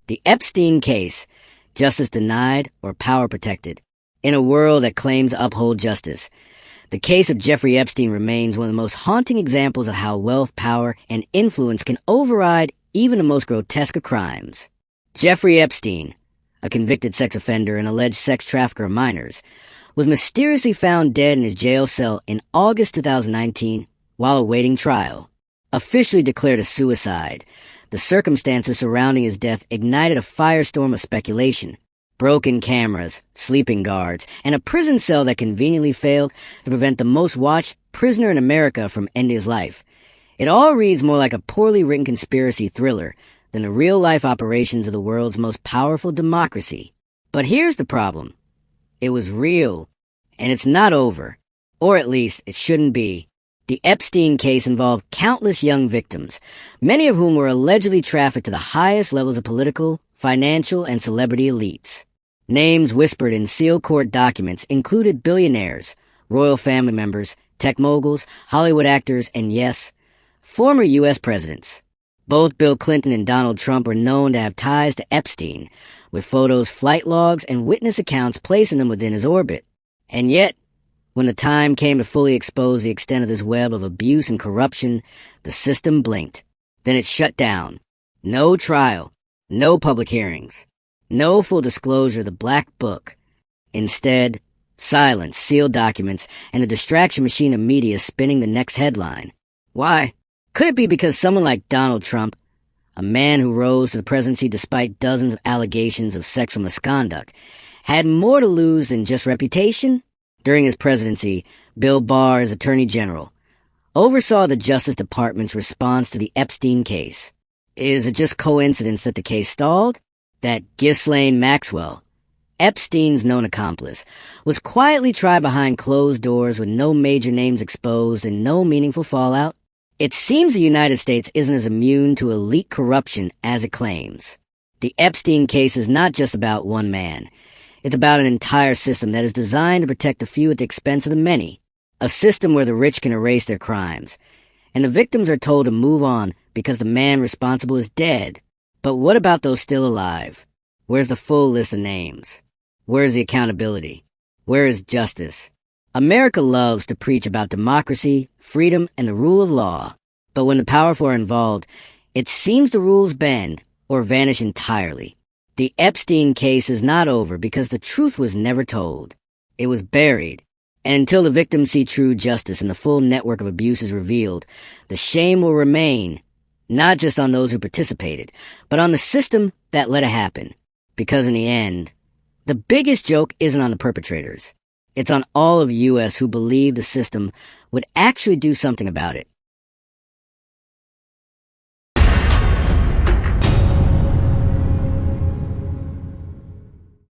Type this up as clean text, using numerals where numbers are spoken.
The Epstein case, justice denied or power protected. In a world that claims to uphold justice, the case of Jeffrey Epstein remains one of the most haunting examples of how wealth, power, and influence can override even the most grotesque of crimes. Jeffrey Epstein, a convicted sex offender and alleged sex trafficker of minors, was mysteriously found dead in his jail cell in August 2019 while awaiting trial. Officially declared a suicide, the circumstances surrounding his death ignited a firestorm of speculation. Broken cameras, sleeping guards, and a prison cell that conveniently failed to prevent the most watched prisoner in America from ending his life. It all reads more like a poorly written conspiracy thriller than the real-life operations of the world's most powerful democracy. But here's the problem. It was real, and it's not over. Or at least, it shouldn't be. The Epstein case involved countless young victims, many of whom were allegedly trafficked to the highest levels of political, financial, and celebrity elites. Names whispered in sealed court documents included billionaires, royal family members, tech moguls, Hollywood actors, and yes, former U.S. presidents. Both Bill Clinton and Donald Trump were known to have ties to Epstein, with photos, flight logs, and witness accounts placing them within his orbit. And yet, when the time came to fully expose the extent of this web of abuse and corruption, the system blinked. Then it shut down. No trial. No public hearings. No full disclosure of the Black Book. Instead, silence, sealed documents, and a distraction machine of media spinning the next headline. Why? Could it be because someone like Donald Trump, a man who rose to the presidency despite dozens of allegations of sexual misconduct, had more to lose than just reputation? During his presidency, Bill Barr, as Attorney General, oversaw the Justice Department's response to the Epstein case. Is it just coincidence that the case stalled? That Ghislaine Maxwell, Epstein's known accomplice, was quietly tried behind closed doors with no major names exposed and no meaningful fallout? It seems the United States isn't as immune to elite corruption as it claims. The Epstein case is not just about one man. It's about an entire system that is designed to protect the few at the expense of the many. A system where the rich can erase their crimes, and the victims are told to move on because the man responsible is dead. But what about those still alive? Where's the full list of names? Where's the accountability? Where is justice? America loves to preach about democracy, freedom, and the rule of law. But when the powerful are involved, it seems the rules bend or vanish entirely. The Epstein case is not over because the truth was never told. It was buried. And until the victims see true justice and the full network of abuse is revealed, the shame will remain, not just on those who participated, but on the system that let it happen. Because in the end, the biggest joke isn't on the perpetrators. It's on all of U.S. who believe the system would actually do something about it.